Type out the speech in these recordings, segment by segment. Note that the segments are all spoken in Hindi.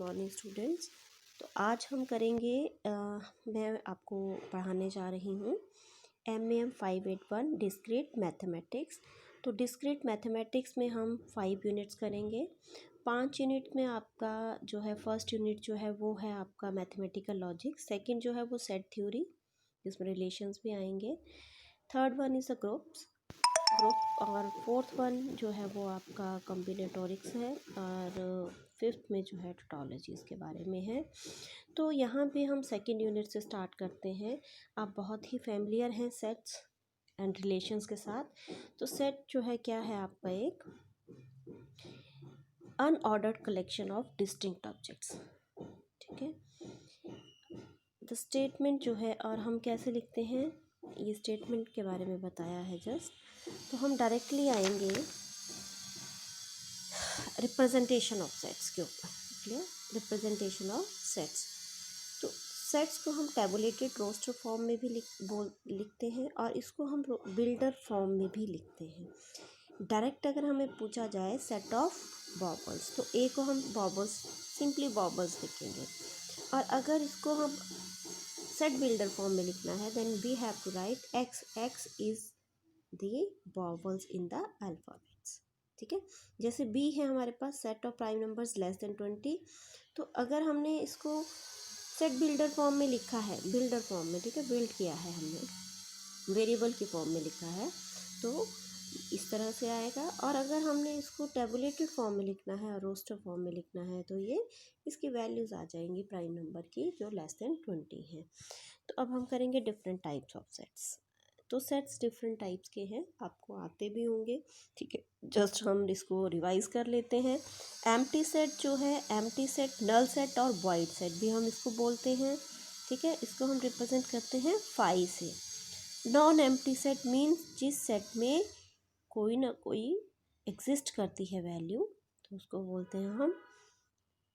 Morning students. तो आज हम करेंगे मैं आपको पढ़ाने जा रही हूँ MEM 581 डिस्क्रीट मैथमेटिक्स। तो डिस्क्रीट मैथमेटिक्स में हम 5 यूनिट्स करेंगे। 5 यूनिट में आपका जो है फर्स्ट यूनिट जो है वो है आपका मैथमेटिकल लॉजिक, सेकंड जो है वो सेट थ्योरी जिसमें रिलेशंस भी आएंगे, third one is a group, और फोर्थ वन जो है वो आपका कॉम्बिनेटोरिक्स है, और फिफ्थ में जो है टोटोलॉजी इसके बारे में है। तो यहाँ पे हम सेकंड यूनिट से स्टार्ट करते हैं। आप बहुत ही फेमिलियर हैं सेट्स एंड रिलेशंस के साथ। तो सेट जो है क्या है आपका एक unordered collection of distinct objects, ठीक है। द स्टेटमेंट जो है, और हम कैसे लिखते हैं ये स्टेटमेंट के बारे में बताया है जस्ट। तो हम डायरेक्टली आएंगे रिप्रेजेंटेशन ऑफ सेट्स के ऊपर, क्लियर, रिप्रेजेंटेशन ऑफ सेट्स। तो सेट्स को हम टेबुलेटेड रोस्टर फॉर्म में भी लिखते हैं, और इसको हम बिल्डर फॉर्म में भी लिखते हैं। डायरेक्ट अगर हमें पूछा जाए सेट ऑफ बॉबल्स, तो ए को हम बॉबल्स, सिंपली बॉबल्स लिखेंगे। और अगर इसको हम सेट बिल्डर फॉर्म में लिखना है, then we have to write X is the vowels in the alphabets, ठीक है। जैसे बी है हमारे पास set of prime numbers less than 20। तो अगर हमने इसको सेट बिल्डर फॉर्म में लिखा है, बिल्डर फॉर्म में, ठीक है, बिल्ड किया है हमने, वेरिएबल की फॉर्म में लिखा है, तो इस तरह से आएगा। और अगर हमने इसको टेबुलेटेड फॉर्म में लिखना है और रोस्टर फॉर्म में लिखना है, तो ये इसकी वैल्यूज़ आ जाएंगी प्राइम नंबर की जो लेस देन 20 है। तो अब हम करेंगे डिफरेंट टाइप्स ऑफ सेट्स। तो सेट्स डिफरेंट टाइप्स के हैं, आपको आते भी होंगे, ठीक है। जस्ट हम इसको रिवाइज कर लेते हैं। एम्प्टी सेट जो है, एम्प्टी सेट, नल सेट और वॉइड सेट भी हम इसको बोलते हैं, ठीक है। इसको हम रिप्रेजेंट करते हैं 5 से। नॉन एम्प्टी सेट मीन्स जिस सेट में कोई ना कोई एग्जिस्ट करती है वैल्यू, तो उसको बोलते हैं हम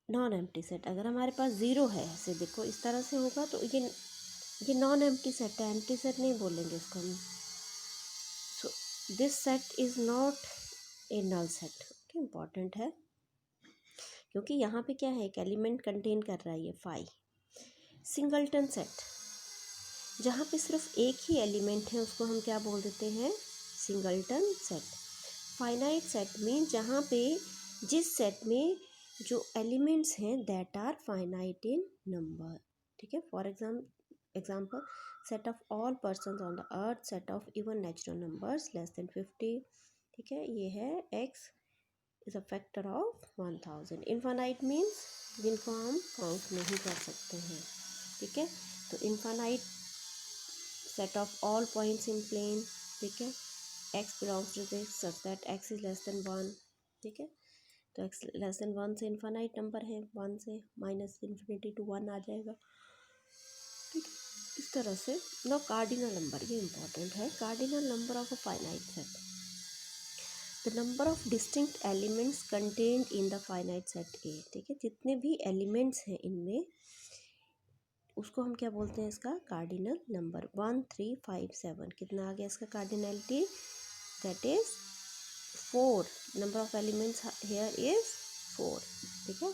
नॉन एम्प्टी सेट। अगर हमारे पास ज़ीरो है, ऐसे देखो इस तरह से होगा, तो ये नॉन एम्प्टी सेट है, एम्प्टी सेट नहीं बोलेंगे इसको हम। So this set is not a null set, okay, important है, क्योंकि यहाँ पे क्या है, एक एलिमेंट कंटेन कर रहा है ये 5। सिंगलटन सेट, जहाँ पे सिर्फ एक ही एलिमेंट है, उसको हम क्या बोल देते हैं, singleton set. Finite set mean जहाँ पे जिस सेट में जो एलिमेंट्स हैं that are finite in number, ठीक है। For example set of all persons on the earth, set of even natural numbers less than 50, ठीक है। ये है x is a factor of 1000। Infinite means जिनको हम काउंट नहीं कर सकते हैं, ठीक है। तो infinite set of all points in plane, ठीक है। x belongs to this such that x is less than 1, ठीक है। तो x लेस देन 1 से इनफाइनाइट नंबर है, 1 से माइनस इन्फिनिटी टू 1 आ जाएगा, ठीक है। इस तरह से नो कार्डिनल नंबर, ये इंपॉर्टेंट है, cardinal number of a finite set, the number of distinct elements contained in the finite set ए, ठीक है। जितने भी एलिमेंट्स हैं इनमें, उसको हम क्या बोलते हैं, इसका कार्डिनल नंबर। 1 3 5 7 कितना आ गया इसका cardinality, that is 4। Number of elements here is 4, ठीक है।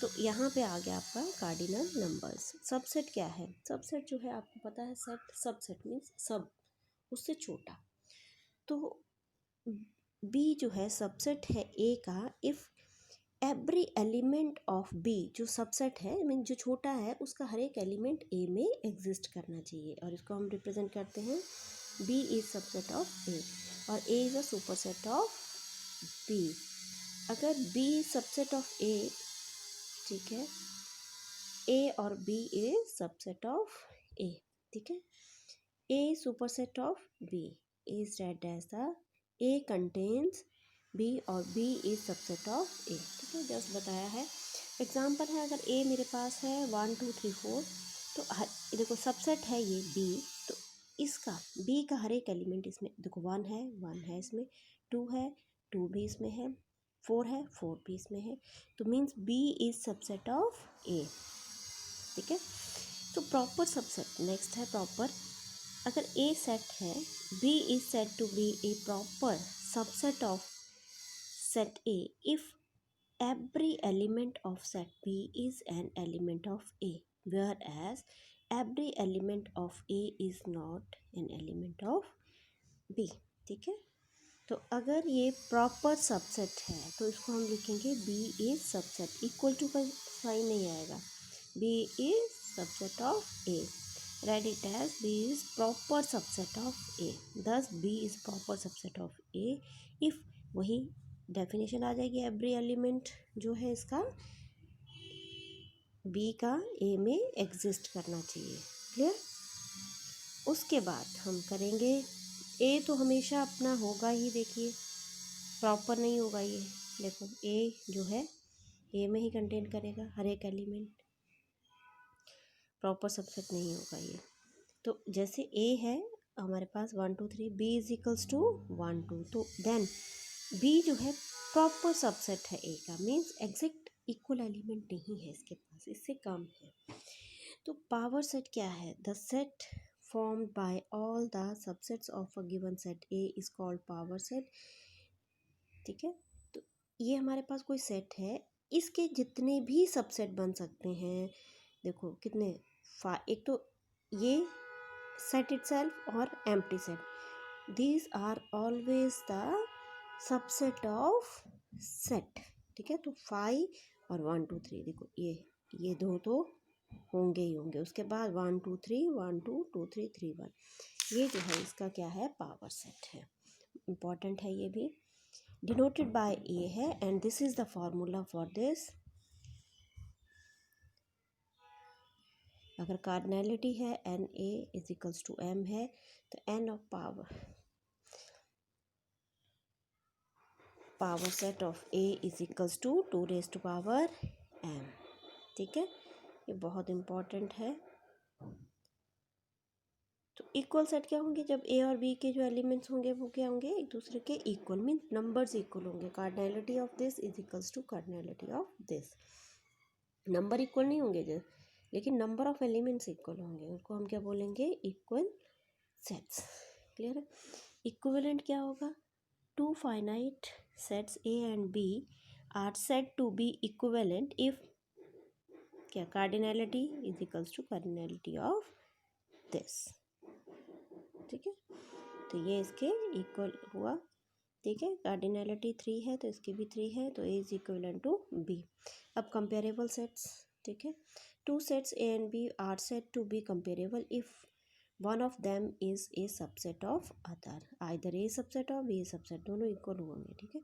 तो यहाँ पे आ गया आपका कार्डिनल नंबर्स। सबसेट क्या है, सबसेट जो है आपको पता है, सेट सबसेट मीन्स सब, उससे छोटा। तो बी जो है सबसेट है ए का, if every element of B, जो सबसेट है मीन जो छोटा है, उसका हर एक एलिमेंट ए में एग्जिस्ट करना चाहिए, और इसको हम रिप्रेजेंट करते हैं B is subset of A, और A is a superset of B. अगर बी सबसेट ऑफ ए, ठीक है, ए और B is subset of A, ठीक है। A superset of B is read as the A contains B, और B is subset of A, ठीक है, जस्ट बताया है। एग्जाम्पल है, अगर ए मेरे पास है 1 2 3 4, तो देखो सबसेट है ये बी, तो इसका बी का हर एक एलिमेंट इसमें देखो 1 है इसमें, 2 है, 2 भी इसमें है, 4 है, 4 भी इसमें है, तो means B is subset of A, ठीक है। तो प्रॉपर सबसेट नेक्स्ट है प्रॉपर। अगर ए सेट है, B is said to be a proper subset of set A if every element of set B is an element of A, whereas every element of A is not an element of B। ठीक है, तो अगर ये प्रॉपर सबसेट है तो इसको हम लिखेंगे B is subset, equal to का साइन नहीं आएगा, B is subset of A, write it as B is proper subset of A, thus B is proper subset of A if, वही डेफिनेशन आ जाएगी, एवरी एलिमेंट जो है इसका B का A में एग्जिस्ट करना चाहिए। क्लियर? उसके बाद हम करेंगे A तो हमेशा अपना होगा ही, देखिए प्रॉपर नहीं होगा ये, देखो A जो है A में ही कंटेन करेगा हर एक एलिमेंट, प्रॉपर सबसेट नहीं होगा ये। तो जैसे A है हमारे पास 1 2 3, B इज इक्वल्स टू 1 2, तो देन B जो है प्रॉपर सबसेट है A का, मीन्स एग्जैक्ट इक्वल एलिमेंट नहीं है इसके पास, इससे कम है। तो पावर सेट क्या है? The set formed by all the subsets of a given set A is called power set। ठीक है, तो ये हमारे पास कोई सेट है, इसके जितने भी सबसेट बन सकते हैं, देखो कितने, एक तो ये सेट इटसेल्फ और empty set, these are always the subset of set. ठीक है, तो 5 और 1 2 3, देखो ये दो तो होंगे ही होंगे, उसके बाद 1 2 3 1 2 2 3 3 1, ये जो है इसका क्या है? पावर सेट है, इम्पॉर्टेंट है ये भी, डिनोटेड बाय ए है, and this is the formula for this. अगर कार्डिनैलिटी है n A is equals to m है, तो n of power set of A is equals to 2 raise to power m. ठीक है, ये बहुत इम्पॉर्टेंट है। तो इक्वल सेट क्या होंगे? जब ए और बी के जो एलिमेंट्स होंगे वो क्या होंगे? एक दूसरे के इक्वल, मीन नंबर्स इक्वल होंगे। Cardinality of this is equals to cardinality of this. Number equal नहीं होंगे जो, लेकिन नंबर ऑफ एलिमेंट्स इक्वल होंगे, उनको हम क्या बोलेंगे? Equal sets. क्लियर है? इक्विवेलेंट क्या होगा? Two finite sets A and B are said to be equivalent if क्या? Cardinality is equals to cardinality of this. ठीक है, तो ये इसके इक्वल हुआ। ठीक है, कार्डिनैलिटी 3 है तो इसकी भी 3 है, तो A is equivalent to B. अब कंपेरेबल सेट्स, ठीक है, two sets A and B are said to be comparable if one of them is a subset of other, either A subset of B subset, दोनों इक्वल होंगे। ठीक है,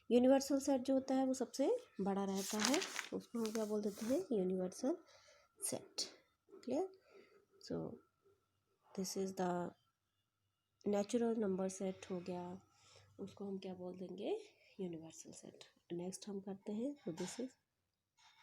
यूनिवर्सल सेट जो होता है वो सबसे बड़ा रहता है, उसको हम क्या बोल देते हैं? Universal set. Clear? So this is the natural number set हो गया, उसको हम क्या बोल देंगे? Universal set. नेक्स्ट हम करते हैं, तो दिस इज